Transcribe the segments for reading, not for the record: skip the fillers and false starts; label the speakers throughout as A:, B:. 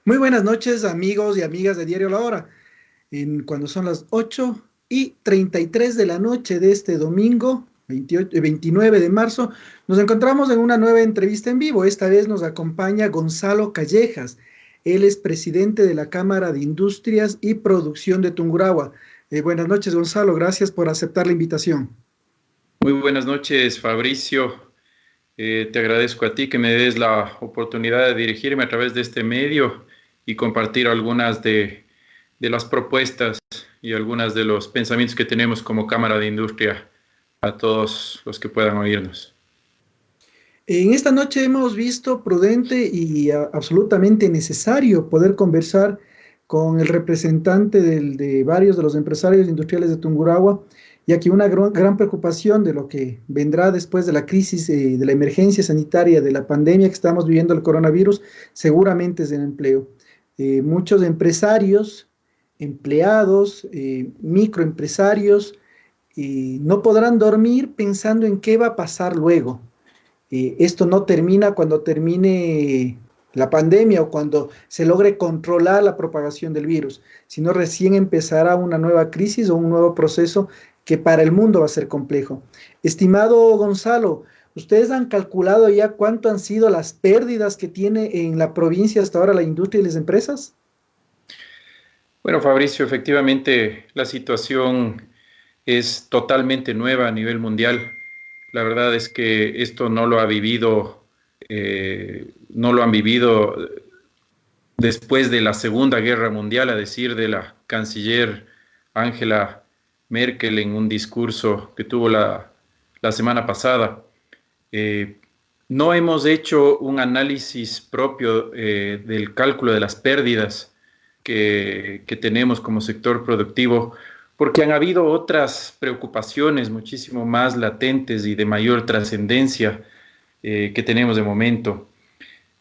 A: Muy buenas noches, amigos y amigas de Diario La Hora. Cuando son las 8:33 de la noche de este domingo, 29 de marzo, nos encontramos en una nueva entrevista en vivo. Esta vez nos acompaña Gonzalo Callejas. Él es presidente de la Cámara de Industrias y Producción de Tungurahua. Buenas noches, Gonzalo. Gracias por aceptar la invitación.
B: Muy buenas noches, Fabricio. Te agradezco a ti que me des la oportunidad de dirigirme a través de este medio y compartir algunas de las propuestas y algunas de los pensamientos que tenemos como Cámara de Industria a todos los que puedan oírnos.
A: En esta noche hemos visto prudente y absolutamente necesario poder conversar con el representante de varios de los empresarios industriales de Tungurahua, ya que una gran preocupación de lo que vendrá después de la crisis, de la emergencia sanitaria, de la pandemia que estamos viviendo el coronavirus, seguramente es el empleo. Muchos empresarios, empleados, microempresarios, no podrán dormir pensando en qué va a pasar luego. Esto no termina cuando termine la pandemia o cuando se logre controlar la propagación del virus, sino recién empezará una nueva crisis o un nuevo proceso que para el mundo va a ser complejo. Estimado Gonzalo, ¿ustedes han calculado ya cuánto han sido las pérdidas que tiene en la provincia hasta ahora la industria y las empresas?
B: Bueno, Fabricio, efectivamente la situación es totalmente nueva a nivel mundial. La verdad es que esto no lo han vivido después de la Segunda Guerra Mundial, a decir de la canciller Angela Merkel en un discurso que tuvo la semana pasada. Eh, no hemos hecho un análisis propio del cálculo de las pérdidas que tenemos como sector productivo, porque han habido otras preocupaciones muchísimo más latentes y de mayor trascendencia que tenemos de momento.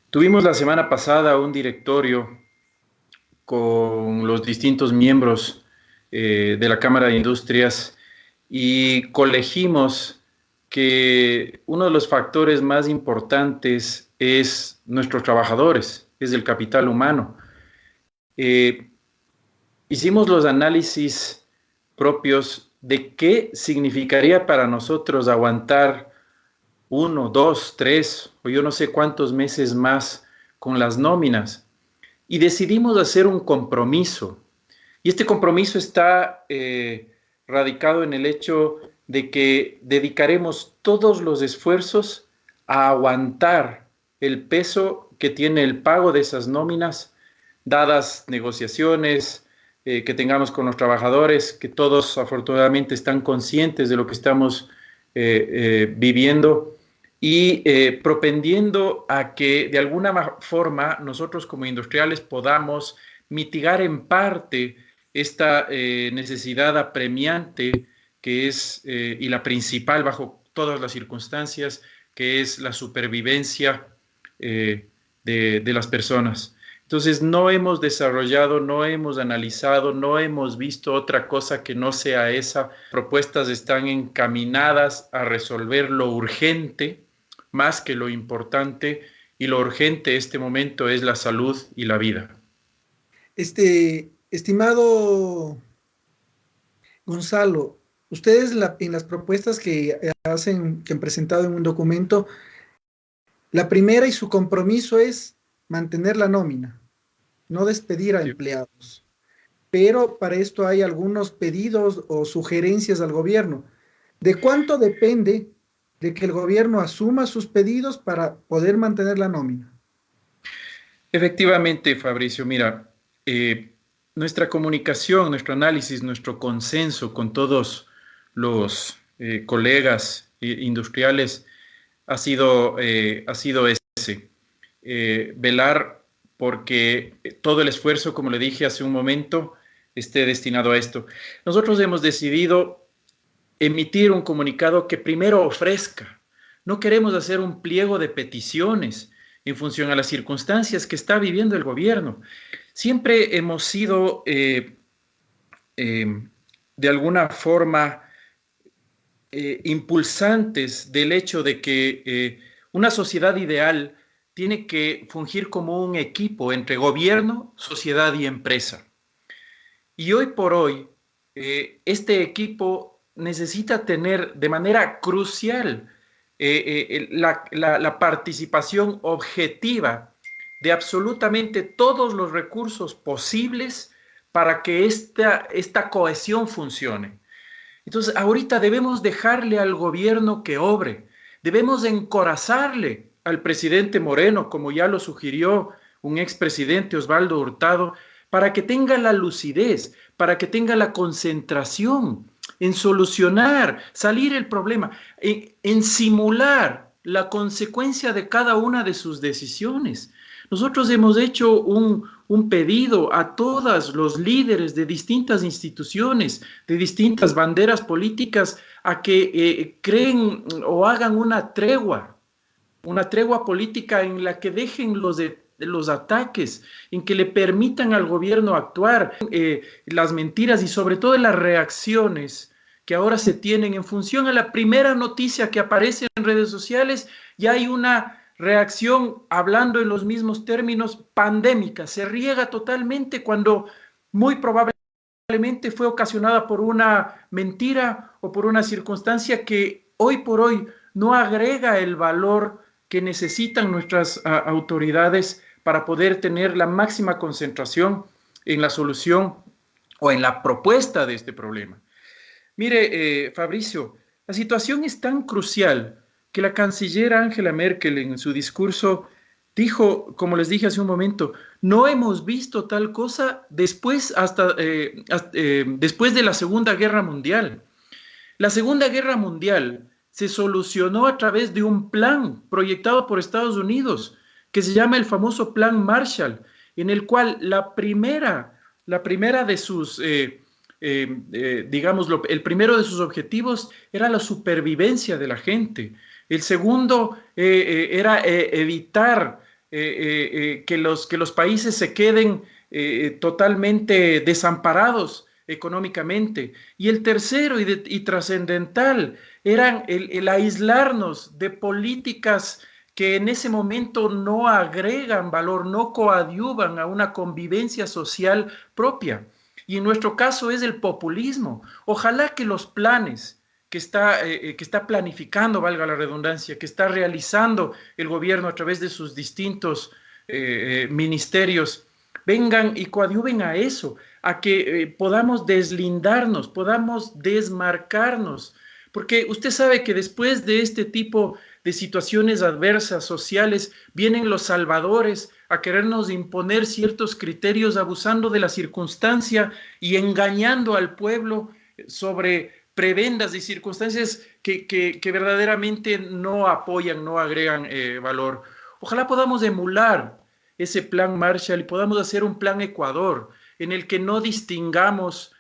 B: Tuvimos la semana pasada un directorio con los distintos miembros de la Cámara de Industrias y colegimos que uno de los factores más importantes es nuestros trabajadores, es el capital humano. Eh, Hicimos los análisis propios de qué significaría para nosotros aguantar uno, dos, tres o yo no sé cuántos meses más con las nóminas y decidimos hacer un compromiso. Y este compromiso está radicado en el hecho de que dedicaremos todos los esfuerzos a aguantar el peso que tiene el pago de esas nóminas, dadas negociaciones que tengamos con los trabajadores, que todos afortunadamente están conscientes de lo que estamos viviendo y propendiendo a que de alguna forma nosotros como industriales podamos mitigar en parte esta necesidad apremiante que es, y la principal bajo todas las circunstancias, que es la supervivencia de las personas. Entonces no hemos desarrollado, no hemos analizado, no hemos visto otra cosa que no sea esa. Propuestas están encaminadas a resolver lo urgente más que lo importante, y lo urgente en este momento es la salud y la vida.
A: Estimado Gonzalo, ustedes en las propuestas que hacen, que han presentado en un documento, la primera y su compromiso es mantener la nómina, no despedir a
B: Sí.
A: empleados. Pero para esto hay algunos pedidos o sugerencias al gobierno. ¿De cuánto depende de que el gobierno asuma sus pedidos para poder mantener la nómina?
B: Efectivamente, Fabricio, mira, nuestra comunicación, nuestro análisis, nuestro consenso con todos los colegas industriales ha sido ese, velar porque todo el esfuerzo, como le dije hace un momento, esté destinado a esto. Nosotros hemos decidido emitir un comunicado que primero ofrezca. No queremos hacer un pliego de peticiones en función a las circunstancias que está viviendo el gobierno. Siempre hemos sido, de alguna forma, impulsantes del hecho de que una sociedad ideal tiene que fungir como un equipo entre gobierno, sociedad y empresa. Y hoy por hoy, este equipo necesita tener de manera crucial la participación objetiva de absolutamente todos los recursos posibles para que esta cohesión funcione. Entonces, ahorita debemos dejarle al gobierno que obre, debemos encorazarle al presidente Moreno, como ya lo sugirió un expresidente Osvaldo Hurtado, para que tenga la lucidez, para que tenga la concentración en solucionar, salir el problema, en simular la consecuencia de cada una de sus decisiones. Nosotros hemos hecho un pedido a todos los líderes de distintas instituciones, de distintas banderas políticas, a que creen o hagan una tregua política en la que dejen los ataques, en que le permitan al gobierno actuar, las mentiras y sobre todo las reacciones que ahora se tienen en función a la primera noticia que aparece en redes sociales. Ya hay una reacción, hablando en los mismos términos, pandémica, se riega totalmente cuando muy probablemente fue ocasionada por una mentira o por una circunstancia que hoy por hoy no agrega el valor que necesitan nuestras autoridades para poder tener la máxima concentración en la solución o en la propuesta de este problema. Mire, Fabricio, la situación es tan crucial que la canciller Angela Merkel en su discurso dijo, como les dije hace un momento, no hemos visto tal cosa después de la Segunda Guerra Mundial. La Segunda Guerra Mundial se solucionó a través de un plan proyectado por Estados Unidos que se llama el famoso Plan Marshall, en el cual la primera de sus digamos, el primero de sus objetivos era la supervivencia de la gente. El segundo era evitar que los países se queden totalmente desamparados económicamente. Y el tercero y trascendental eran el aislarnos de políticas que en ese momento no agregan valor, no coadyuvan a una convivencia social propia. Y en nuestro caso es el populismo. Ojalá que los planes que está planificando, valga la redundancia, que está realizando el gobierno a través de sus distintos ministerios, vengan y coadyuven a eso, a que podamos deslindarnos, podamos desmarcarnos, porque usted sabe que después de este tipo de situaciones adversas sociales vienen los salvadores a querernos imponer ciertos criterios abusando de la circunstancia y engañando al pueblo sobre prebendas y circunstancias que verdaderamente no apoyan, no agregan valor. Ojalá podamos emular ese plan Marshall y podamos hacer un plan Ecuador en el que no distingamos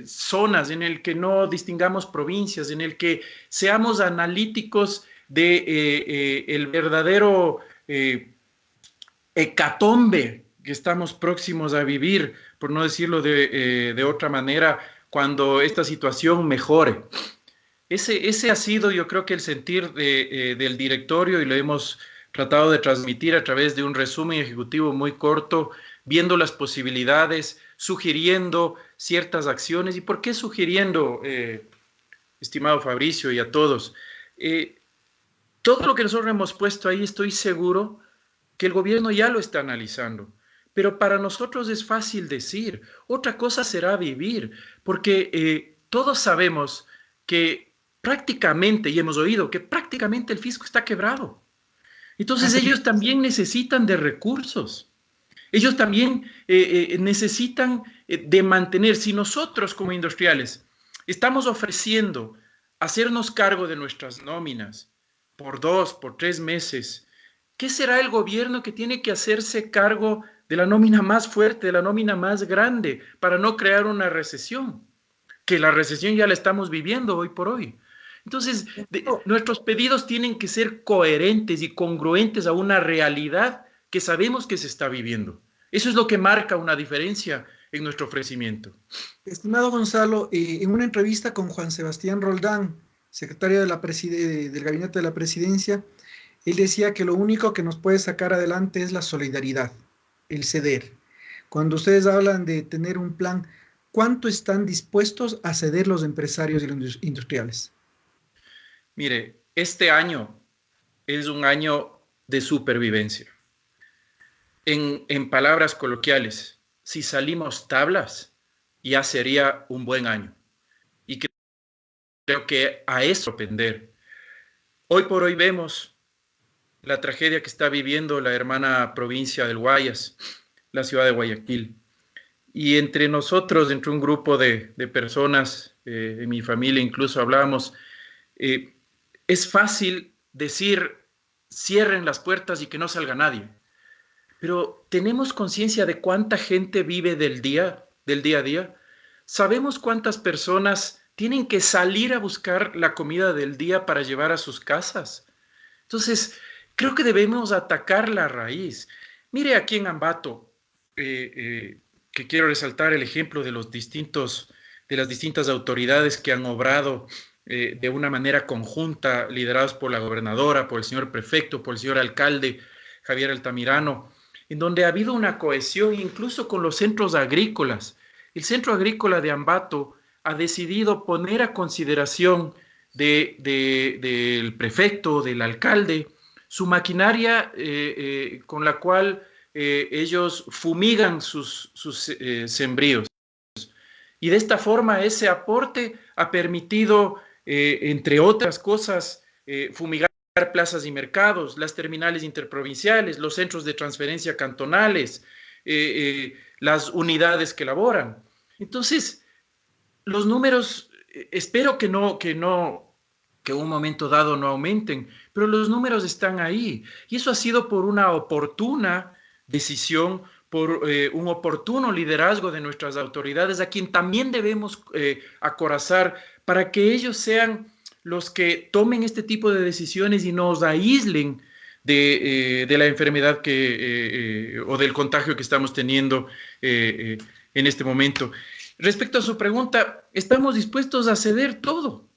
B: zonas, en el que no distingamos provincias, en el que seamos analíticos de el verdadero hecatombe que estamos próximos a vivir, por no decirlo de otra manera, cuando esta situación mejore. Ese ha sido, yo creo que el sentir del directorio, y lo hemos tratado de transmitir a través de un resumen ejecutivo muy corto, viendo las posibilidades, sugiriendo ciertas acciones. ¿Y por qué sugiriendo, estimado Fabricio, y a todos? Todo lo que nosotros hemos puesto ahí, estoy seguro que el gobierno ya lo está analizando. Pero para nosotros es fácil decir, otra cosa será vivir, porque todos sabemos que prácticamente, y hemos oído que prácticamente el fisco está quebrado. Entonces ellos también necesitan de recursos. Ellos también necesitan de mantener. Si nosotros como industriales estamos ofreciendo hacernos cargo de nuestras nóminas por 2, por 3 meses, ¿qué será el gobierno que tiene que hacerse cargo de la nómina más fuerte, de la nómina más grande, para no crear una recesión? Que la recesión ya la estamos viviendo hoy por hoy. Entonces, nuestros pedidos tienen que ser coherentes y congruentes a una realidad que sabemos que se está viviendo. Eso es lo que marca una diferencia en nuestro ofrecimiento.
A: Estimado Gonzalo, en una entrevista con Juan Sebastián Roldán, secretario de del Gabinete de la Presidencia, Él decía que lo único que nos puede sacar adelante es la solidaridad, el ceder. Cuando ustedes hablan de tener un plan, ¿cuánto están dispuestos a ceder los empresarios y los industriales?
B: Mire, este año es un año de supervivencia. En palabras coloquiales, si salimos tablas, ya sería un buen año. Y creo que a eso depender. Hoy por hoy vemos la tragedia que está viviendo la hermana provincia del Guayas, la ciudad de Guayaquil. Y entre nosotros, entre un grupo de personas, en mi familia incluso hablábamos, eh, es fácil decir cierren las puertas y que no salga nadie, pero ¿tenemos conciencia de cuánta gente vive del día a día? ¿Sabemos cuántas personas tienen que salir a buscar la comida del día para llevar a sus casas? Entonces, creo que debemos atacar la raíz. Mire aquí en Ambato, que quiero resaltar el ejemplo de de las distintas autoridades que han obrado de una manera conjunta, liderados por la gobernadora, por el señor prefecto, por el señor alcalde Javier Altamirano, en donde ha habido una cohesión incluso con los centros agrícolas. El centro agrícola de Ambato ha decidido poner a consideración del prefecto, del alcalde, su maquinaria con la cual ellos fumigan sus sembríos. Y de esta forma ese aporte ha permitido, entre otras cosas, fumigar plazas y mercados, las terminales interprovinciales, los centros de transferencia cantonales, las unidades que elaboran. Entonces, los números, espero que un momento dado no aumenten, pero los números están ahí. Y eso ha sido por una oportuna decisión, por un oportuno liderazgo de nuestras autoridades, a quien también debemos acorazar para que ellos sean los que tomen este tipo de decisiones y nos aíslen de la enfermedad o del contagio que estamos teniendo en este momento. Respecto a su pregunta, estamos dispuestos a ceder todo.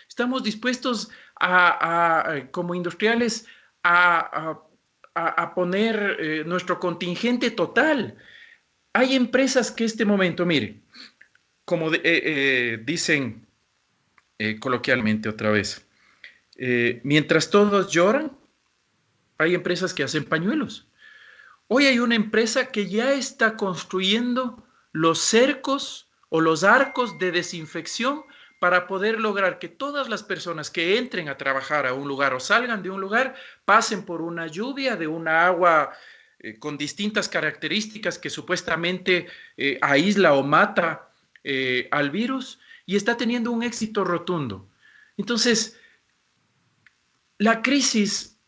B: Estamos dispuestos como industriales a poner nuestro contingente total. Hay empresas que este momento, mire, como dicen coloquialmente otra vez, mientras todos lloran, hay empresas que hacen pañuelos. Hoy hay una empresa que ya está construyendo los cercos o los arcos de desinfección para poder lograr que todas las personas que entren a trabajar a un lugar o salgan de un lugar pasen por una lluvia de una agua con distintas características que supuestamente aísla o mata al virus y está teniendo un éxito rotundo. Entonces, la crisis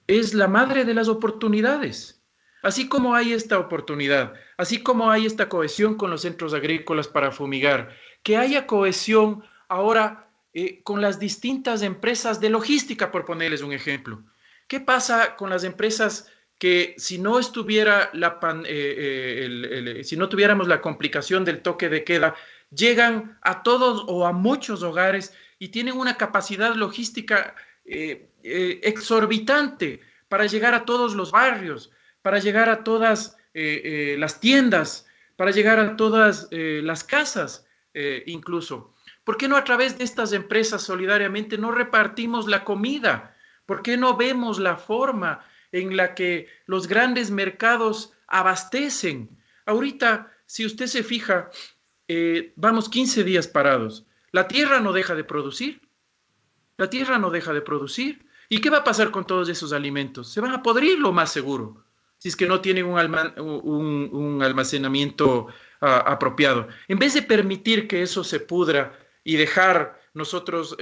B: es la madre de las oportunidades. Así como hay esta oportunidad, así como hay esta cohesión con los centros agrícolas para fumigar, que haya cohesión ahora con las distintas empresas de logística, por ponerles un ejemplo. ¿Qué pasa con las empresas que si no estuviera si no tuviéramos la complicación del toque de queda, llegan a todos o a muchos hogares y tienen una capacidad logística exorbitante para llegar a todos los barrios, para llegar a todas las tiendas, para llegar a todas las casas incluso? ¿Por qué no a través de estas empresas solidariamente no repartimos la comida? ¿Por qué no vemos la forma en la que los grandes mercados abastecen? Ahorita, si usted se fija, vamos 15 días parados. La tierra no deja de producir. La tierra no deja de producir. ¿Y qué va a pasar con todos esos alimentos? Se van a podrir, lo más seguro, si es que no tienen un almacenamiento apropiado. En vez de permitir que eso se pudra y dejar nosotros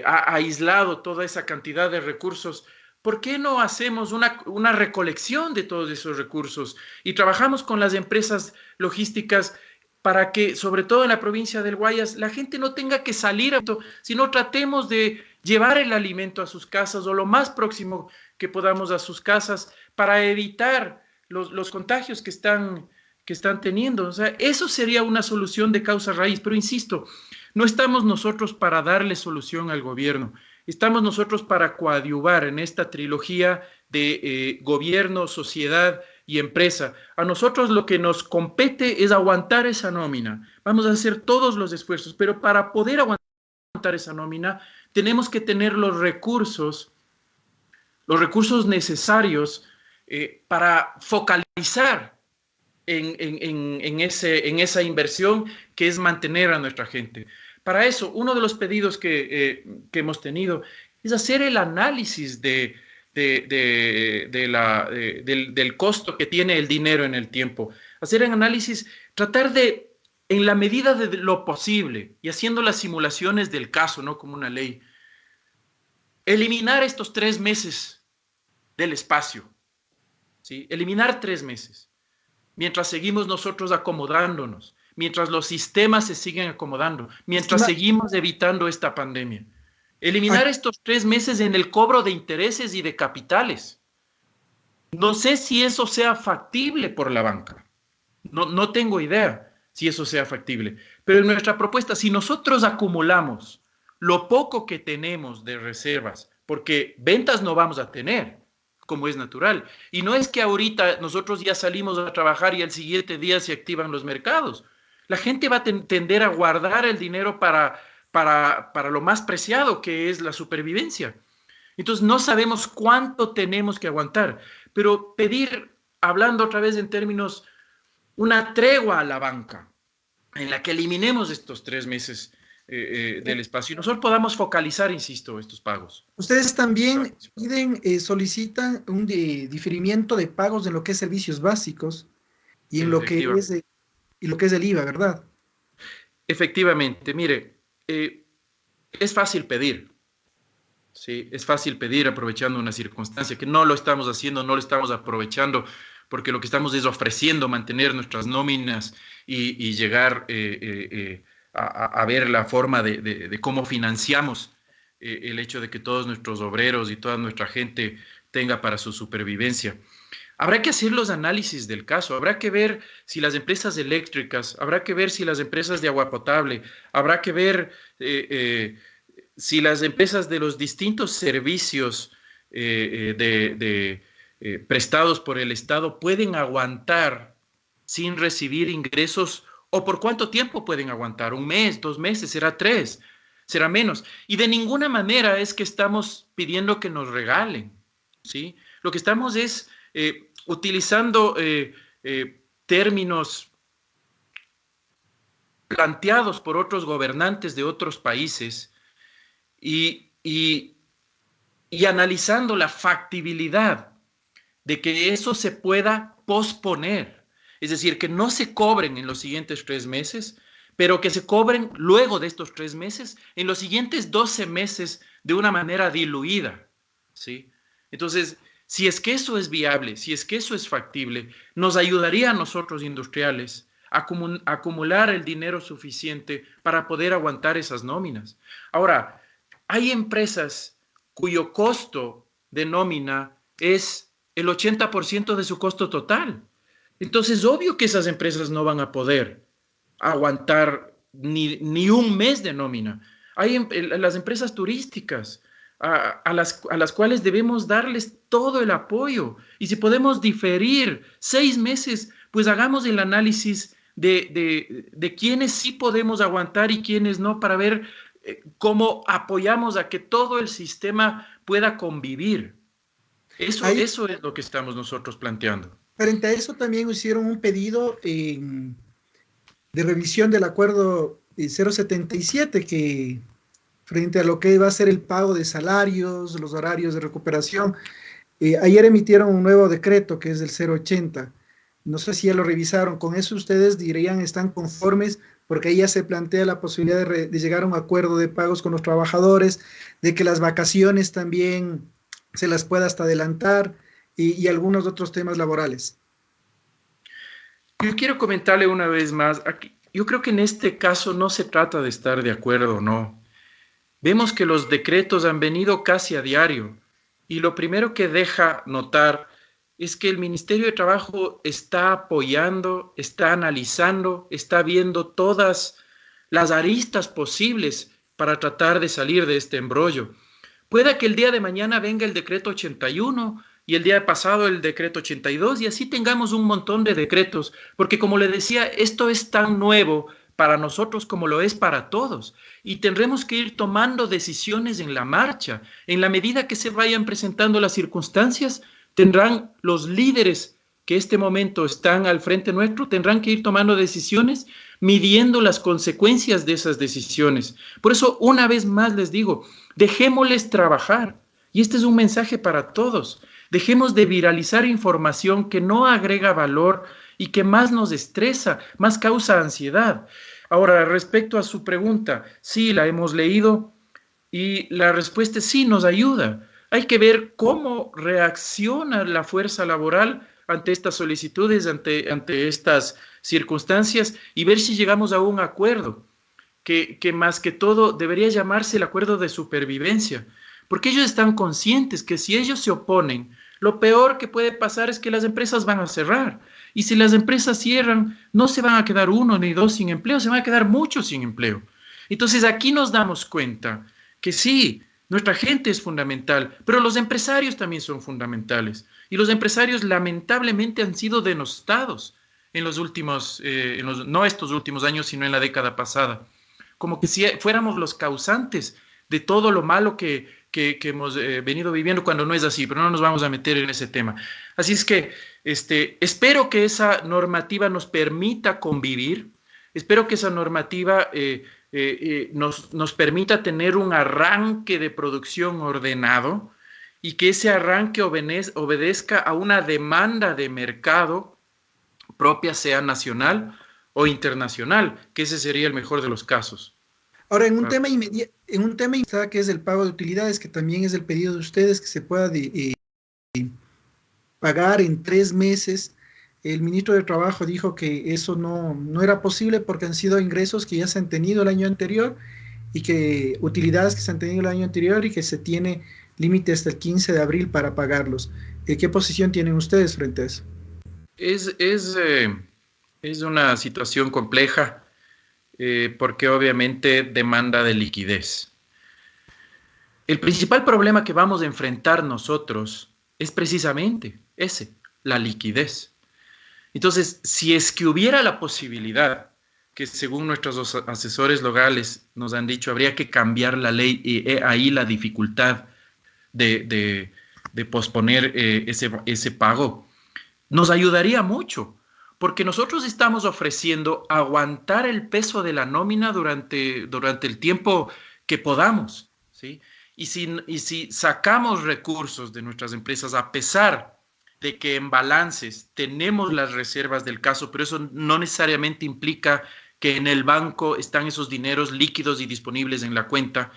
B: aislado toda esa cantidad de recursos, ¿por qué no hacemos una recolección de todos esos recursos y trabajamos con las empresas logísticas para que, sobre todo en la provincia del Guayas, la gente no tenga que salir, sino tratemos de llevar el alimento a sus casas o lo más próximo que podamos a sus casas para evitar los contagios que están teniendo? O sea, eso sería una solución de causa raíz, pero insisto, no estamos nosotros para darle solución al gobierno, Estamos nosotros para coadyuvar en esta trilogía de gobierno, sociedad y empresa. A nosotros lo que nos compete es aguantar esa nómina. Vamos a hacer todos los esfuerzos, pero para poder aguantar esa nómina tenemos que tener los recursos necesarios para focalizar en esa inversión que es mantener a nuestra gente. Para eso, uno de los pedidos que hemos tenido es hacer el análisis del costo que tiene el dinero en el tiempo. Hacer el análisis, tratar de, en la medida de lo posible, y haciendo las simulaciones del caso, no como una ley, eliminar estos 3 meses del espacio, ¿sí? Eliminar 3 meses, mientras seguimos nosotros acomodándonos, mientras los sistemas se siguen acomodando, mientras seguimos evitando esta pandemia. Eliminar estos 3 meses en el cobro de intereses y de capitales. No sé si eso sea factible por la banca. No tengo idea si eso sea factible. Pero en nuestra propuesta, si nosotros acumulamos lo poco que tenemos de reservas, porque ventas no vamos a tener, como es natural. Y no es que ahorita nosotros ya salimos a trabajar y al siguiente día se activan los mercados. La gente va a tender a guardar el dinero para lo más preciado, que es la supervivencia. Entonces no sabemos cuánto tenemos que aguantar, pero pedir, hablando otra vez en términos, una tregua a la banca, en la que eliminemos estos 3 meses del espacio y nosotros podamos focalizar, insisto, estos pagos.
A: Ustedes también piden, solicitan un diferimiento de pagos en lo que es servicios básicos y en lo que es el IVA, ¿verdad?
B: Efectivamente, mire, es fácil pedir, ¿sí? Es fácil pedir aprovechando una circunstancia que no lo estamos haciendo, no lo estamos aprovechando, porque lo que estamos es ofreciendo mantener nuestras nóminas y llegar a ver la forma de cómo financiamos el hecho de que todos nuestros obreros y toda nuestra gente tenga para su supervivencia. Habrá que hacer los análisis del caso, habrá que ver si las empresas eléctricas, habrá que ver si las empresas de agua potable, habrá que ver si las empresas de los distintos servicios prestados por el Estado pueden aguantar sin recibir ingresos o por cuánto tiempo pueden aguantar, 1 mes, 2 meses, será 3, será menos. Y de ninguna manera es que estamos pidiendo que nos regalen, ¿sí? Lo que estamos es utilizando términos planteados por otros gobernantes de otros países y analizando la factibilidad de que eso se pueda posponer. Es decir, que no se cobren en los siguientes 3 meses, pero que se cobren luego de estos 3 meses, en los siguientes 12 meses de una manera diluida, ¿sí? Entonces, si es que eso es viable, si es que eso es factible, nos ayudaría a nosotros industriales a acumular el dinero suficiente para poder aguantar esas nóminas. Ahora, hay empresas cuyo costo de nómina es el 80% de su costo total. Entonces, obvio que esas empresas no van a poder aguantar ni 1 mes de nómina. Hay las empresas turísticas a las cuales debemos darles todo el apoyo. Y si podemos diferir 6 meses, pues hagamos el análisis de quiénes sí podemos aguantar y quiénes no, para ver cómo apoyamos a que todo el sistema pueda convivir. Eso es lo que estamos nosotros planteando.
A: Frente a eso también hicieron un pedido de revisión del acuerdo 077, que frente a lo que va a ser el pago de salarios, los horarios de recuperación, ayer emitieron un nuevo decreto que es el 080. No sé si ya lo revisaron. Con eso ustedes dirían, están conformes, porque ahí ya se plantea la posibilidad de llegar a un acuerdo de pagos con los trabajadores, de que las vacaciones también se las pueda hasta adelantar y algunos otros temas laborales.
B: Yo quiero comentarle una vez más, aquí, yo creo que en este caso no se trata de estar de acuerdo o no. Vemos que los decretos han venido casi a diario y lo primero que deja notar es que el Ministerio de Trabajo está apoyando, está analizando, está viendo todas las aristas posibles para tratar de salir de este embrollo. Pueda que el día de mañana venga el decreto 81 y el día pasado el decreto 82 y así tengamos un montón de decretos, porque como le decía, esto es tan nuevo para nosotros como lo es para todos y tendremos que ir tomando decisiones en la marcha. En la medida que se vayan presentando las circunstancias, tendrán los líderes que este momento están al frente nuestro, tendrán que ir tomando decisiones, midiendo las consecuencias de esas decisiones. Por eso, una vez más les digo, dejémosles trabajar. Y este es un mensaje para todos. Dejemos de viralizar información que no agrega valor y que más nos estresa, más causa ansiedad. Ahora, respecto a su pregunta, sí, la hemos leído y la respuesta es sí, nos ayuda. Hay que ver cómo reacciona la fuerza laboral ante estas solicitudes, ante estas circunstancias y ver si llegamos a un acuerdo que más que todo debería llamarse el acuerdo de supervivencia, porque ellos están conscientes que si ellos se oponen, lo peor que puede pasar es que las empresas van a cerrar. Y si las empresas cierran, no se van a quedar uno ni dos sin empleo, se van a quedar muchos sin empleo. Entonces aquí nos damos cuenta que sí, nuestra gente es fundamental, pero los empresarios también son fundamentales. Y los empresarios lamentablemente han sido denostados en los últimos, no estos últimos años, sino en la década pasada. Como que si fuéramos los causantes de todo lo malo que hemos venido viviendo, cuando no es así, pero no nos vamos a meter en ese tema. Así es que espero que esa normativa nos permita convivir, espero que esa normativa nos permita tener un arranque de producción ordenado y que ese arranque obedezca a una demanda de mercado propia, sea nacional o internacional, que ese sería el mejor de los casos.
A: Ahora, en un tema inmediato que es el pago de utilidades, que también es el pedido de ustedes, que se pueda pagar en 3 meses. El ministro de Trabajo dijo que eso no era posible porque han sido ingresos que ya se han tenido el año anterior y que utilidades que se han tenido el año anterior y que se tiene límite hasta el 15 de abril para pagarlos. ¿Qué posición tienen ustedes frente a eso?
B: Es, es, eh, es una situación compleja porque obviamente demanda de liquidez. El principal problema que vamos a enfrentar nosotros es precisamente ese, la liquidez. Entonces, si es que hubiera la posibilidad, que según nuestros asesores legales nos han dicho, habría que cambiar la ley y ahí la dificultad de posponer ese pago, nos ayudaría mucho, porque nosotros estamos ofreciendo aguantar el peso de la nómina durante el tiempo que podamos, ¿sí? Y si sacamos recursos de nuestras empresas, a pesar de que en balances tenemos las reservas del caso, pero eso no necesariamente implica que en el banco están esos dineros líquidos y disponibles en la cuenta.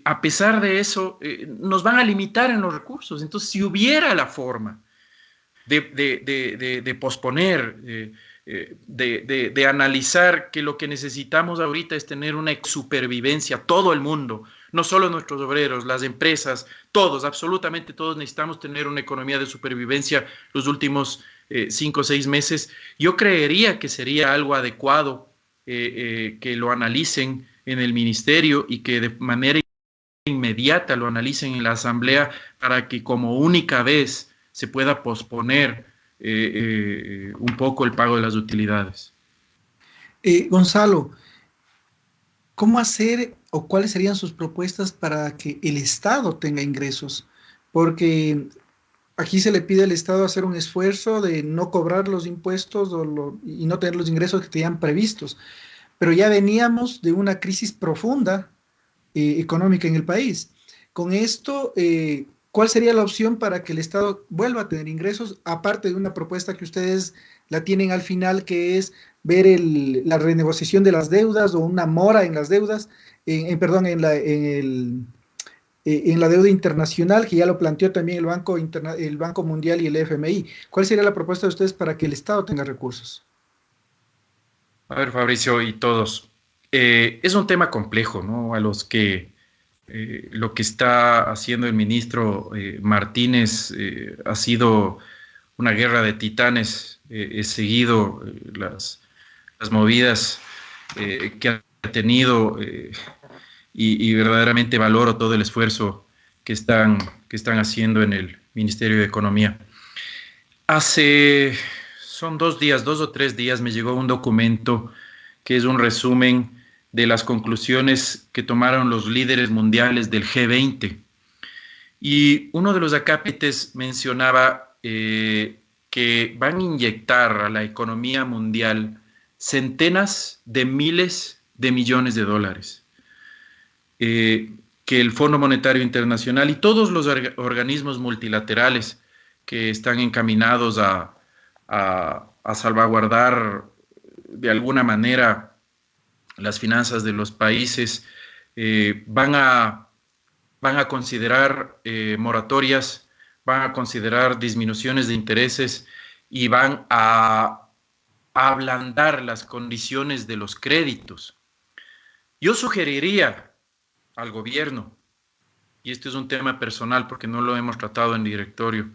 B: A pesar de eso, nos van a limitar en los recursos. Entonces, si hubiera la forma de posponer, de analizar que lo que necesitamos ahorita es tener una supervivencia, todo el mundo, no solo nuestros obreros, las empresas, todos, absolutamente todos necesitamos tener una economía de supervivencia los últimos 5 o 6 meses. Yo creería que sería algo adecuado que lo analicen en el ministerio y que de manera inmediata lo analicen en la asamblea para que como única vez se pueda posponer un poco el pago de las utilidades.
A: Gonzalo, ¿cómo hacer o cuáles serían sus propuestas para que el Estado tenga ingresos? Porque aquí se le pide al Estado hacer un esfuerzo de no cobrar los impuestos y no tener los ingresos que tenían previstos, pero ya veníamos de una crisis profunda económica en el país. Con esto, ¿cuál sería la opción para que el Estado vuelva a tener ingresos, aparte de una propuesta que ustedes la tienen al final, que es ver la renegociación de las deudas o una mora en las deudas, perdón, en la deuda internacional, que ya lo planteó también el Banco Mundial y el FMI? ¿Cuál sería la propuesta de ustedes para que el Estado tenga recursos?
B: A ver, Fabricio y todos, es un tema complejo, ¿no? A los que lo que está haciendo el ministro Martínez ha sido una guerra de titanes. He seguido las movidas que ha tenido y verdaderamente valoro todo el esfuerzo que están haciendo en el Ministerio de Economía. Son 2 días, 2 o 3 días, me llegó un documento que es un resumen de las conclusiones que tomaron los líderes mundiales del G20. Y uno de los acápites mencionaba que van a inyectar a la economía mundial centenas de miles de millones de dólares. Que el Fondo Monetario Internacional y todos los organismos multilaterales que están encaminados a salvaguardar de alguna manera las finanzas de los países van a considerar moratorias, van a considerar disminuciones de intereses y van a ablandar las condiciones de los créditos. Yo sugeriría al gobierno, y este es un tema personal porque no lo hemos tratado en directorio,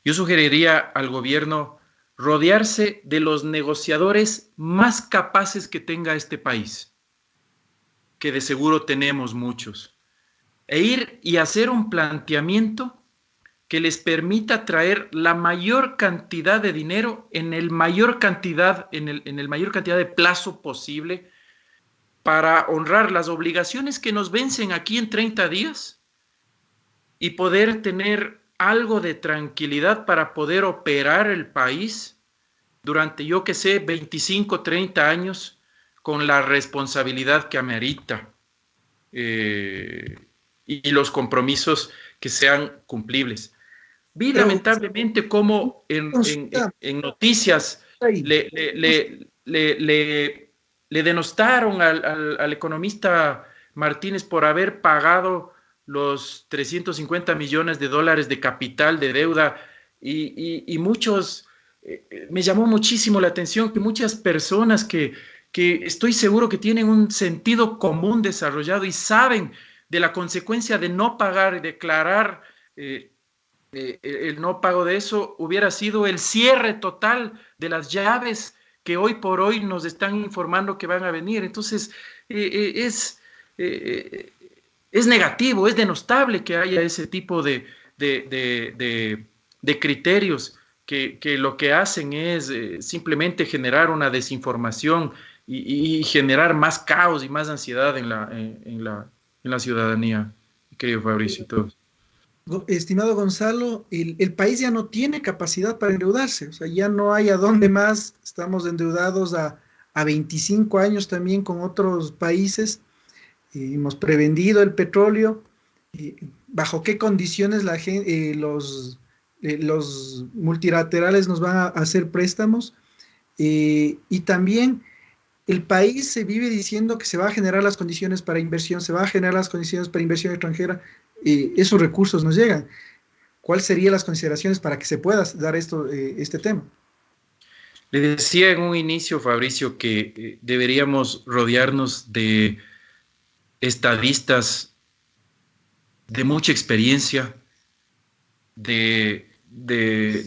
B: yo sugeriría al gobierno rodearse de los negociadores más capaces que tenga este país, que de seguro tenemos muchos, e ir y hacer un planteamiento que les permita traer la mayor cantidad de dinero en el mayor cantidad de plazo posible para honrar las obligaciones que nos vencen aquí en 30 días y poder tener algo de tranquilidad para poder operar el país durante, 25, 30 años con la responsabilidad que amerita y los compromisos que sean cumplibles. Vi lamentablemente cómo en noticias le denostaron al economista Martínez por haber pagado los 350 millones de dólares de capital de deuda y muchos, me llamó muchísimo la atención que muchas personas que estoy seguro que tienen un sentido común desarrollado y saben de la consecuencia de no pagar y declarar el no pago de eso hubiera sido el cierre total de las llaves que hoy por hoy nos están informando que van a venir. Entonces, es negativo, es denostable que haya ese tipo de criterios que lo que hacen es simplemente generar una desinformación y generar más caos y más ansiedad en la ciudadanía, querido Fabricio y todos.
A: Estimado Gonzalo, el país ya no tiene capacidad para endeudarse, o sea, ya no hay a dónde más, estamos endeudados a 25 años también con otros países, hemos prevendido el petróleo, bajo qué condiciones los multilaterales nos van a hacer préstamos, y también el país se vive diciendo que se va a generar las condiciones para inversión, se va a generar las condiciones para inversión extranjera, esos recursos nos llegan. ¿Cuáles serían las consideraciones para que se pueda dar este tema?
B: Le decía en un inicio, Fabricio, que deberíamos rodearnos de estadistas de mucha experiencia, de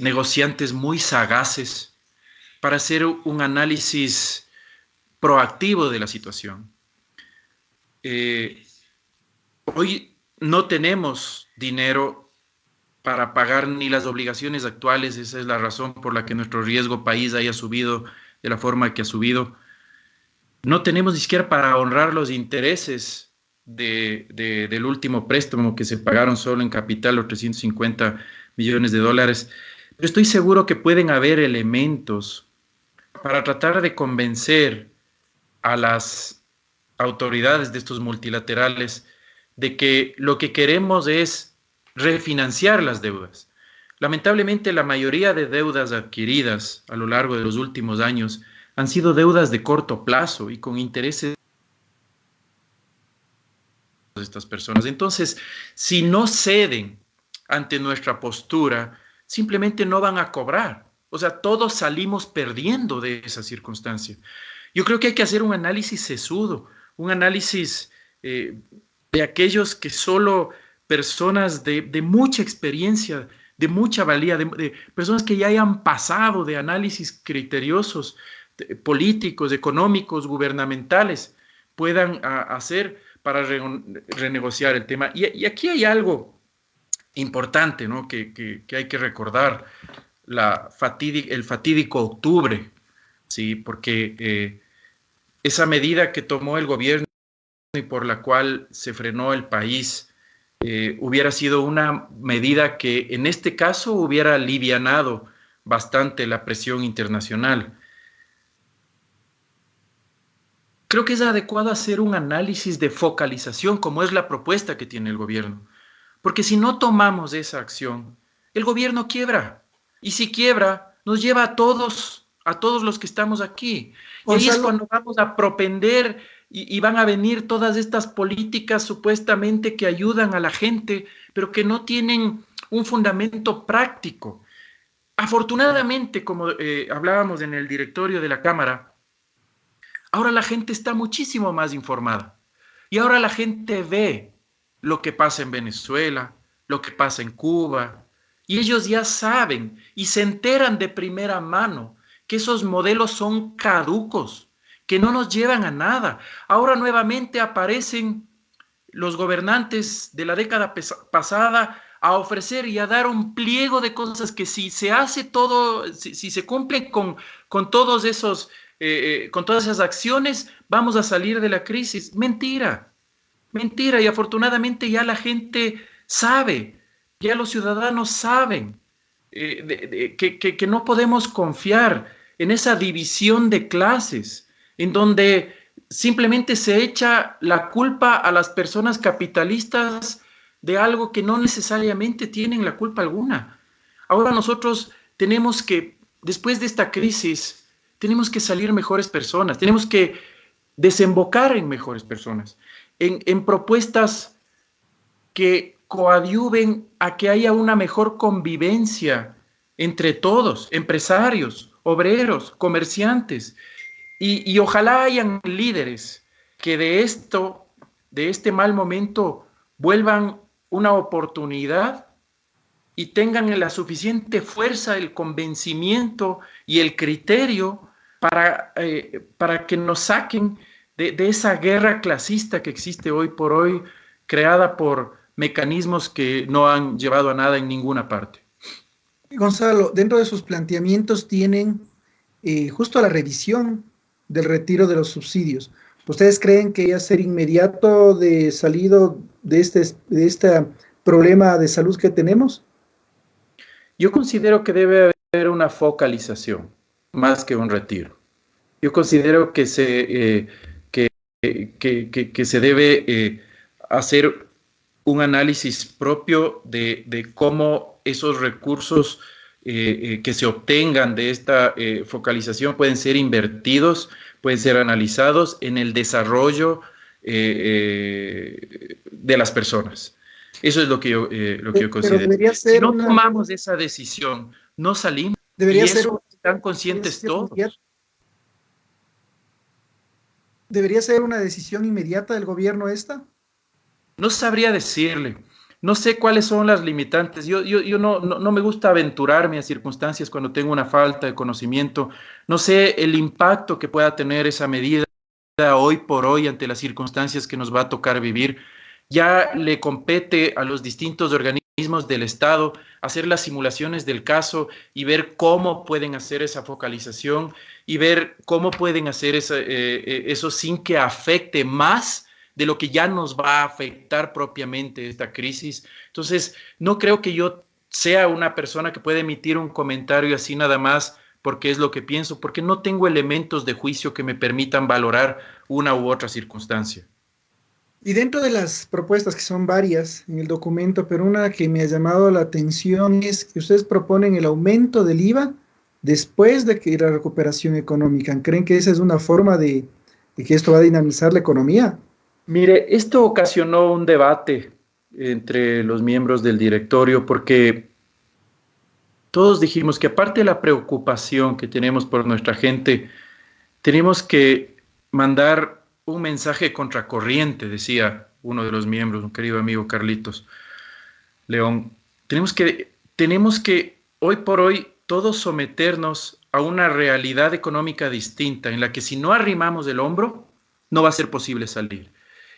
B: negociantes muy sagaces para hacer un análisis proactivo de la situación. Hoy no tenemos dinero para pagar ni las obligaciones actuales, esa es la razón por la que nuestro riesgo país haya subido de la forma que ha subido. No tenemos ni siquiera para honrar los intereses del último préstamo que se pagaron solo en capital, los 350 millones de dólares. Pero estoy seguro que pueden haber elementos para tratar de convencer a las autoridades de estos multilaterales de que lo que queremos es refinanciar las deudas. Lamentablemente, la mayoría de deudas adquiridas a lo largo de los últimos años han sido deudas de corto plazo y con intereses de estas personas. Entonces, si no ceden ante nuestra postura, simplemente no van a cobrar. O sea, todos salimos perdiendo de esa circunstancia. Yo creo que hay que hacer un análisis sesudo, un análisis de aquellos que solo personas de mucha experiencia, de mucha valía, de personas que ya hayan pasado de análisis criteriosos, políticos, económicos, gubernamentales, puedan hacer, para renegociar el tema. Y aquí hay algo importante, ¿no? que hay que recordar, el fatídico octubre, ¿sí? Porque esa medida que tomó el gobierno y por la cual se frenó el país, hubiera sido una medida que en este caso hubiera alivianado bastante la presión internacional. Creo que es adecuado hacer un análisis de focalización, como es la propuesta que tiene el gobierno. Porque si no tomamos esa acción, el gobierno quiebra. Y si quiebra, nos lleva a todos los que estamos aquí. Y ahí es
A: Gonzalo,
B: cuando vamos a propender y van a venir todas estas políticas supuestamente que ayudan a la gente, pero que no tienen un fundamento práctico. Afortunadamente, como hablábamos en el directorio de la Cámara, ahora la gente está muchísimo más informada. Y ahora la gente ve lo que pasa en Venezuela, lo que pasa en Cuba, y ellos ya saben y se enteran de primera mano que esos modelos son caducos, que no nos llevan a nada. Ahora nuevamente aparecen los gobernantes de la década pasada a ofrecer y a dar un pliego de cosas que si se hace todo, si se cumplen con todos esos, con todas esas acciones, vamos a salir de la crisis. Mentira, mentira. Y afortunadamente ya la gente sabe, ya los ciudadanos saben que no podemos confiar en esa división de clases, en donde simplemente se echa la culpa a las personas capitalistas de algo que no necesariamente tienen la culpa alguna. Ahora nosotros tenemos que, después de esta crisis, tenemos que salir mejores personas, tenemos que desembocar en mejores personas, en propuestas que coadyuven a que haya una mejor convivencia entre todos, empresarios, obreros, comerciantes, y ojalá hayan líderes que de este mal momento, vuelvan una oportunidad y tengan la suficiente fuerza, el convencimiento y el criterio para que nos saquen de esa guerra clasista que existe hoy por hoy, creada por mecanismos que no han llevado a nada en ninguna parte.
A: Gonzalo, dentro de sus planteamientos tienen justo la revisión del retiro de los subsidios. ¿Ustedes creen que ya ser inmediato de salido de este problema de salud que tenemos?
B: Yo considero que debe haber una focalización más que un retiro. Yo considero que se debe hacer un análisis propio de cómo esos recursos que se obtengan de esta focalización pueden ser invertidos, pueden ser analizados en el desarrollo de las personas. Eso es lo que yo
A: Pero
B: considero.
A: debería
B: Si
A: ser
B: no
A: una,
B: tomamos esa decisión, no salimos.
A: debería
B: Y
A: ser
B: eso están conscientes
A: decisión inmediata,
B: todos.
A: debería ser una decisión inmediata del gobierno esta.
B: No sabría decirle. No sé cuáles son las limitantes. Yo no me gusta aventurarme a circunstancias cuando tengo una falta de conocimiento. No sé el impacto que pueda tener esa medida hoy por hoy ante las circunstancias que nos va a tocar vivir. Ya le compete a los distintos organismos del Estado hacer las simulaciones del caso y ver cómo pueden hacer esa focalización y ver cómo pueden hacer eso sin que afecte más de lo que ya nos va a afectar propiamente esta crisis. Entonces, no creo que yo sea una persona que pueda emitir un comentario así nada más porque es lo que pienso, porque no tengo elementos de juicio que me permitan valorar una u otra circunstancia.
A: Y dentro de las propuestas, que son varias en el documento, pero una que me ha llamado la atención es que ustedes proponen el aumento del IVA después de que la recuperación económica. ¿Creen que esa es una forma de que esto va a dinamizar la economía?
B: Mire, esto ocasionó un debate entre los miembros del directorio porque todos dijimos que aparte de la preocupación que tenemos por nuestra gente, tenemos que mandar un mensaje contracorriente, decía uno de los miembros, un querido amigo Carlitos León. Tenemos que hoy por hoy todos someternos a una realidad económica distinta en la que si no arrimamos el hombro, no va a ser posible salir.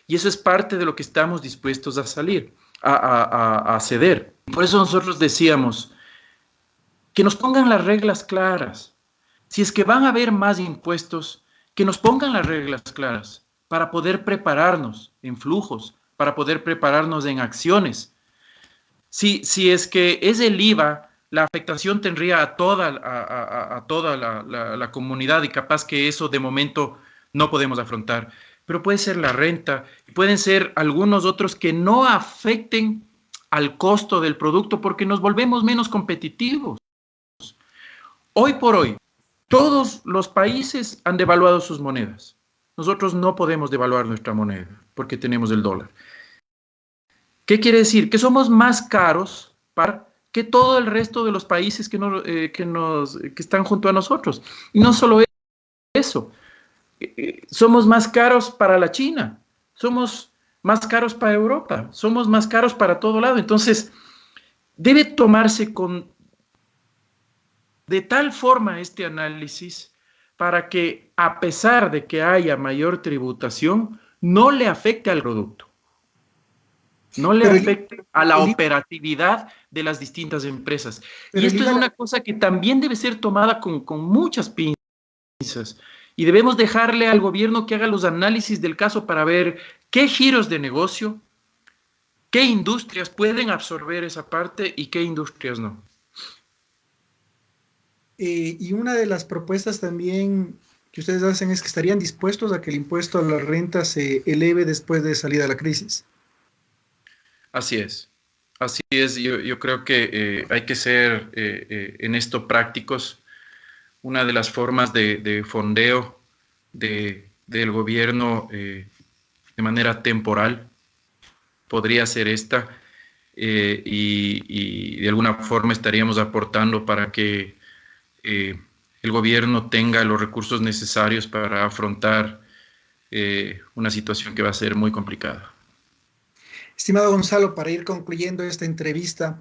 B: Y eso es parte de lo que estamos dispuestos a salir, a ceder. Por eso nosotros decíamos que nos pongan las reglas claras. Si es que van a haber más impuestos, que nos pongan las reglas claras para poder prepararnos en flujos, para poder prepararnos en acciones. Si es que es el IVA, la afectación tendría a toda la comunidad y capaz que eso de momento no podemos afrontar. Pero puede ser la renta, pueden ser algunos otros que no afecten al costo del producto porque nos volvemos menos competitivos. Hoy por hoy, todos los países han devaluado sus monedas. Nosotros no podemos devaluar nuestra moneda porque tenemos el dólar. ¿Qué quiere decir? Que somos más caros que todo el resto de los países que están junto a nosotros. Y no solo eso, somos más caros para la China, somos más caros para Europa, somos más caros para todo lado. Entonces, debe tomarse de tal forma este análisis para que, a pesar de que haya mayor tributación, no le afecte al producto. No le afecte a la operatividad de las distintas empresas. Y esto es una cosa que también debe ser tomada con muchas pinzas. Y debemos dejarle al gobierno que haga los análisis del caso para ver qué giros de negocio, qué industrias pueden absorber esa parte y qué industrias no.
A: Y una de las propuestas también que ustedes hacen es que estarían dispuestos a que el impuesto a la renta se eleve después de salida de la crisis.
B: Así es. Así es. Yo creo que hay que ser en esto prácticos. Una de las formas de fondeo del gobierno de manera temporal podría ser esta y de alguna forma estaríamos aportando para que el gobierno tenga los recursos necesarios para afrontar una situación que va a ser muy complicada.
A: Estimado Gonzalo, para ir concluyendo esta entrevista,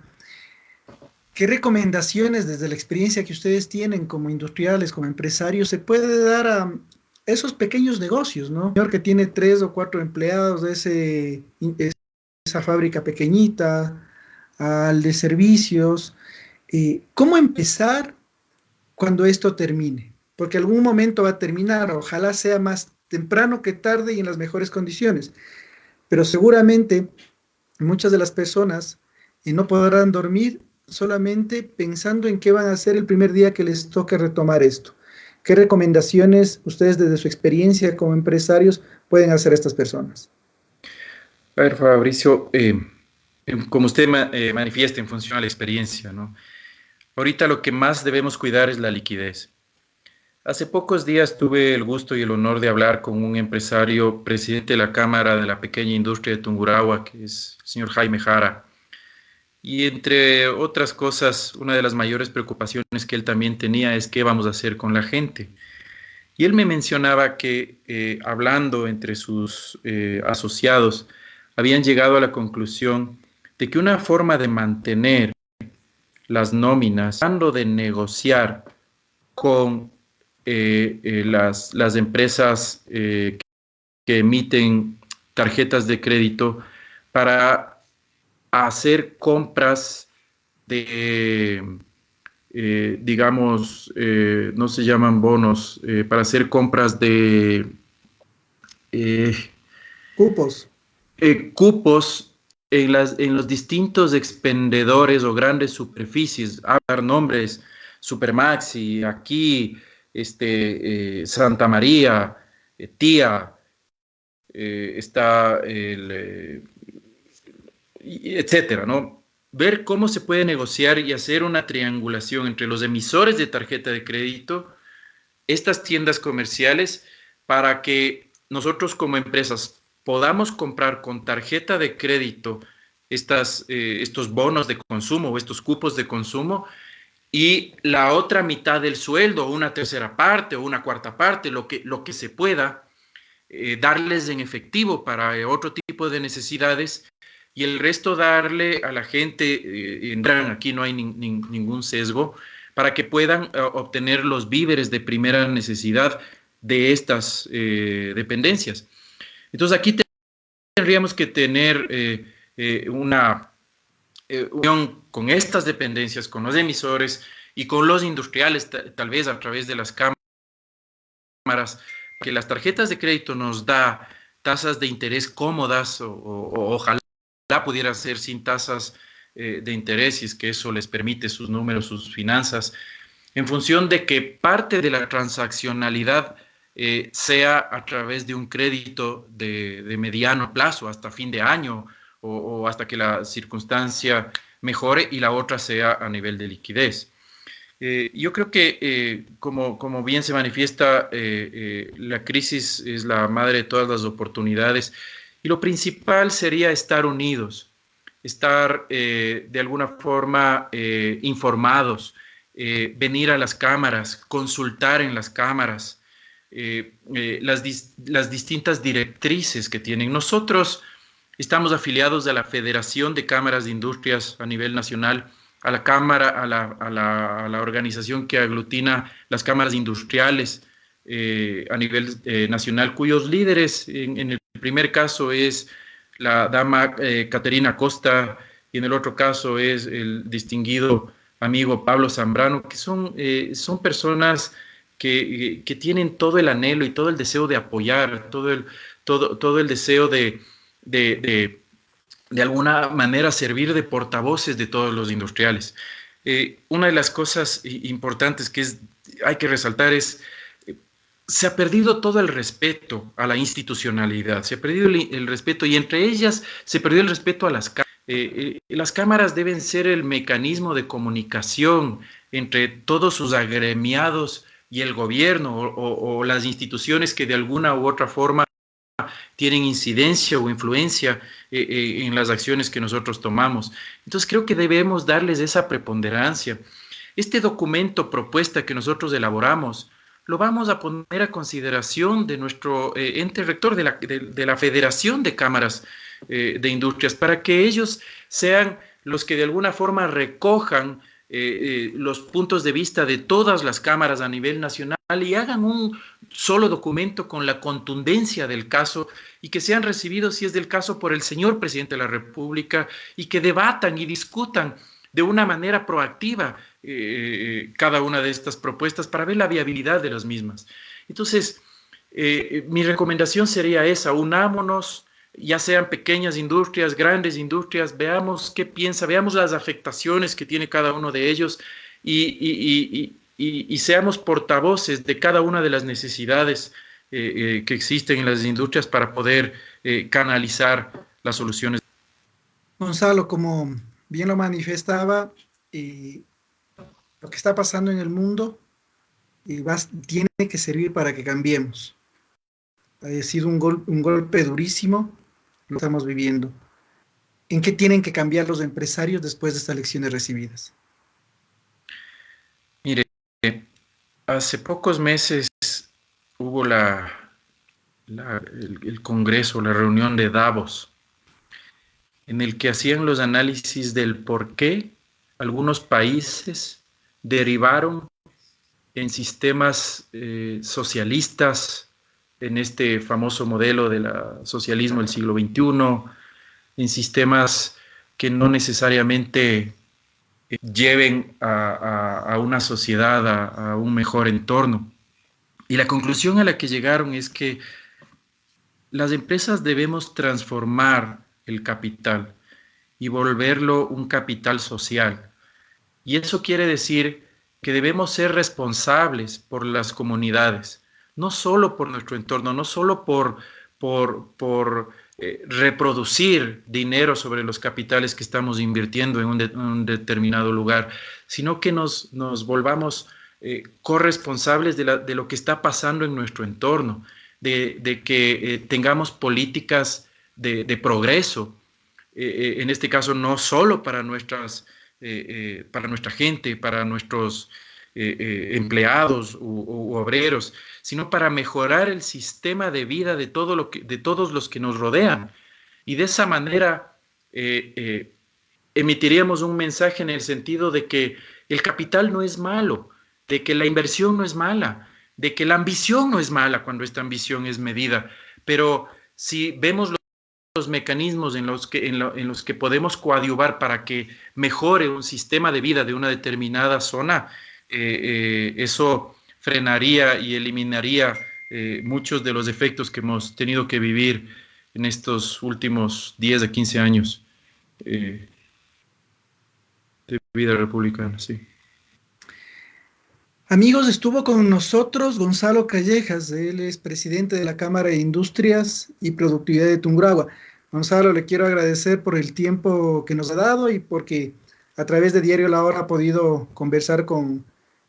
A: ¿qué recomendaciones desde la experiencia que ustedes tienen como industriales, como empresarios, se puede dar a esos pequeños negocios, ¿no? El señor que tiene 3 o 4 empleados de esa fábrica pequeñita, al de servicios, ¿cómo empezar cuando esto termine? Porque algún momento va a terminar, ojalá sea más temprano que tarde y en las mejores condiciones, pero seguramente muchas de las personas no podrán dormir solamente pensando en qué van a hacer el primer día que les toque retomar esto. ¿Qué recomendaciones ustedes desde su experiencia como empresarios pueden hacer a estas personas?
B: A ver, Fabricio, como usted manifiesta en función a la experiencia, ¿no? Ahorita lo que más debemos cuidar es la liquidez. Hace pocos días tuve el gusto y el honor de hablar con un empresario, presidente de la Cámara de la Pequeña Industria de Tungurahua, que es el señor Jaime Jara. Y entre otras cosas, una de las mayores preocupaciones que él también tenía es qué vamos a hacer con la gente. Y él me mencionaba que hablando entre sus asociados, habían llegado a la conclusión de que una forma de mantener las nóminas, tratando de negociar con las empresas que emiten tarjetas de crédito para hacer compras de, digamos, no se llaman bonos, para hacer compras de
A: Cupos.
B: Cupos en los distintos expendedores o grandes superficies, a dar nombres, Supermaxi, aquí, Santa María, Tía, está etcétera, ¿no? Ver cómo se puede negociar y hacer una triangulación entre los emisores de tarjeta de crédito, estas tiendas comerciales, para que nosotros como empresas podamos comprar con tarjeta de crédito estos bonos de consumo o estos cupos de consumo y la otra mitad del sueldo, una tercera parte o una cuarta parte, lo que se pueda, darles en efectivo para otro tipo de necesidades y el resto darle a la gente, aquí no hay ningún sesgo, para que puedan obtener los víveres de primera necesidad de estas dependencias. Entonces aquí tendríamos que tener una unión con estas dependencias, con los emisores y con los industriales, tal vez a través de las cámaras, que las tarjetas de crédito nos da tasas de interés cómodas o ojalá pudiera ser sin tasas de interés, y es que eso les permite sus números, sus finanzas, en función de que parte de la transaccionalidad sea a través de un crédito de mediano plazo, hasta fin de año o hasta que la circunstancia mejore, y la otra sea a nivel de liquidez. Yo creo que, como bien se manifiesta, la crisis es la madre de todas las oportunidades, y lo principal sería estar unidos, estar de alguna forma informados, venir a las cámaras, consultar en las cámaras las distintas directrices que tienen. Nosotros estamos afiliados a la Federación de Cámaras de Industrias a nivel nacional, a la Cámara, a la organización que aglutina las cámaras industriales a nivel nacional, cuyos líderes, en el primer caso es la dama Caterina Costa, y en el otro caso es el distinguido amigo Pablo Zambrano, que son personas que tienen todo el anhelo y todo el deseo de apoyar, todo el deseo de alguna manera servir de portavoces de todos los industriales. Una de las cosas importantes que hay que resaltar es se ha perdido todo el respeto a la institucionalidad, se ha perdido el respeto, y entre ellas se perdió el respeto a las cámaras. Las cámaras deben ser el mecanismo de comunicación entre todos sus agremiados y el gobierno o las instituciones que de alguna u otra forma tienen incidencia o influencia en las acciones que nosotros tomamos. Entonces creo que debemos darles esa preponderancia. Este documento propuesta que nosotros elaboramos lo vamos a poner a consideración de nuestro ente rector de la Federación de Cámaras de Industrias, para que ellos sean los que de alguna forma recojan los puntos de vista de todas las cámaras a nivel nacional y hagan un solo documento con la contundencia del caso, y que sean recibidos, si es del caso, por el señor presidente de la República, y que debatan y discutan de una manera proactiva cada una de estas propuestas para ver la viabilidad de las mismas. Entonces, mi recomendación sería esa: unámonos, ya sean pequeñas industrias, grandes industrias, veamos qué piensa, veamos las afectaciones que tiene cada uno de ellos, y seamos portavoces de cada una de las necesidades que existen en las industrias para poder canalizar las soluciones.
A: Gonzalo, como bien lo manifestaba, lo que está pasando en el mundo tiene que servir para que cambiemos. Ha sido un golpe durísimo, lo estamos viviendo. ¿En qué tienen que cambiar los empresarios después de estas lecciones recibidas?
B: Mire, hace pocos meses hubo el congreso, la reunión de Davos, en el que hacían los análisis del por qué algunos países derivaron en sistemas socialistas, en este famoso modelo del socialismo del siglo XXI, en sistemas que no necesariamente lleven a una sociedad a un mejor entorno. Y la conclusión a la que llegaron es que las empresas debemos transformar el capital y volverlo un capital social. Y eso quiere decir que debemos ser responsables por las comunidades, no solo por nuestro entorno, no solo por reproducir dinero sobre los capitales que estamos invirtiendo en un determinado lugar, sino que nos volvamos corresponsables de lo que está pasando en nuestro entorno, de que tengamos políticas de progreso, en este caso no solo para nuestra gente, para nuestros empleados u obreros, sino para mejorar el sistema de vida de todos los que nos rodean. Y de esa manera emitiríamos un mensaje en el sentido de que el capital no es malo, de que la inversión no es mala, de que la ambición no es mala cuando esta ambición es medida. Pero si vemos los mecanismos en los que podemos coadyuvar para que mejore un sistema de vida de una determinada zona, eso frenaría y eliminaría muchos de los efectos que hemos tenido que vivir en estos últimos 10 a 15 años de vida republicana, sí.
A: Amigos, estuvo con nosotros Gonzalo Callejas, él es presidente de la Cámara de Industrias y Productividad de Tungurahua. Gonzalo, le quiero agradecer por el tiempo que nos ha dado y porque a través de Diario La Hora ha podido conversar con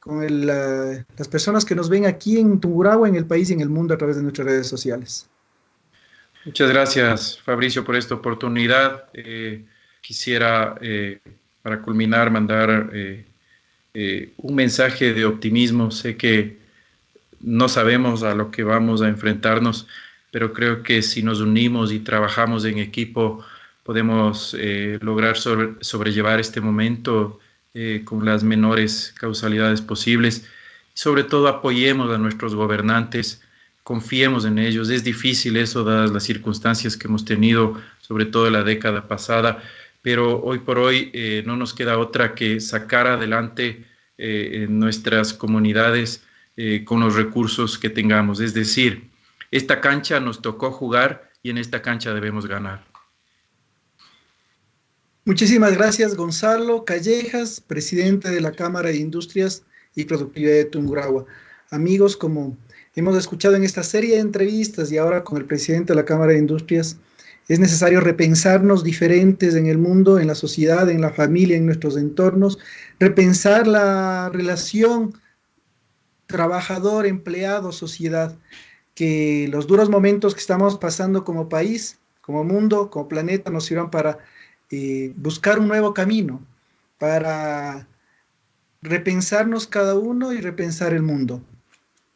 A: las personas que nos ven aquí en Tungurahua, en el país y en el mundo a través de nuestras redes sociales.
B: Muchas gracias, Fabricio, por esta oportunidad. Quisiera, para culminar, mandar un mensaje de optimismo. Sé que no sabemos a lo que vamos a enfrentarnos, pero creo que si nos unimos y trabajamos en equipo, podemos lograr sobrellevar este momento con las menores causalidades posibles. Sobre todo, apoyemos a nuestros gobernantes, confiemos en ellos. Es difícil eso, dadas las circunstancias que hemos tenido, sobre todo en la década pasada, pero hoy por hoy no nos queda otra que sacar adelante en nuestras comunidades con los recursos que tengamos. Es decir, esta cancha nos tocó jugar y en esta cancha debemos ganar.
A: Muchísimas gracias, Gonzalo Callejas, presidente de la Cámara de Industrias y Productividad de Tungurahua. Amigos, como hemos escuchado en esta serie de entrevistas y ahora con el presidente de la Cámara de Industrias, es necesario repensarnos diferentes en el mundo, en la sociedad, en la familia, en nuestros entornos, repensar la relación trabajador, empleado, sociedad, que los duros momentos que estamos pasando como país, como mundo, como planeta, nos sirvan para buscar un nuevo camino, para repensarnos cada uno y repensar el mundo.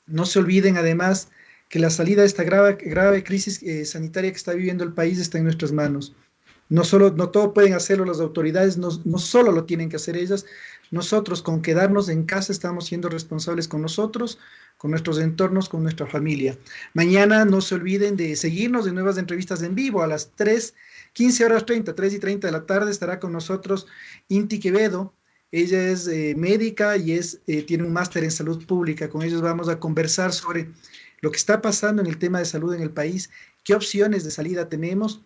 A: No se olviden además que la salida de esta grave crisis sanitaria que está viviendo el país está en nuestras manos. No todo pueden hacerlo las autoridades, no solo lo tienen que hacer ellas. Nosotros, con quedarnos en casa, estamos siendo responsables con nosotros, con nuestros entornos, con nuestra familia. Mañana no se olviden de seguirnos en nuevas entrevistas en vivo a las 15:30, 3:30 de la tarde, estará con nosotros Inti Quevedo. Ella es médica y tiene un máster en salud pública. Con ellos vamos a conversar sobre lo que está pasando en el tema de salud en el país, qué opciones de salida tenemos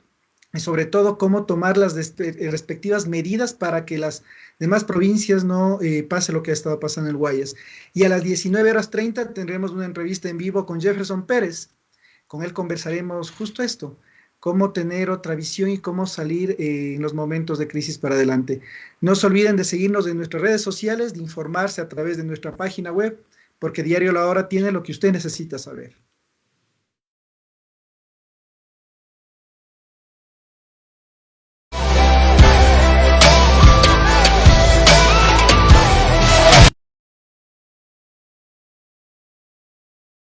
A: y sobre todo cómo tomar las respectivas medidas para que las demás provincias no pase lo que ha estado pasando en el Guayas. Y a las 19:30 tendremos una entrevista en vivo con Jefferson Pérez. Con él conversaremos justo esto, cómo tener otra visión y cómo salir en los momentos de crisis para adelante. No se olviden de seguirnos en nuestras redes sociales, de informarse a través de nuestra página web, porque Diario La Hora tiene lo que usted necesita saber.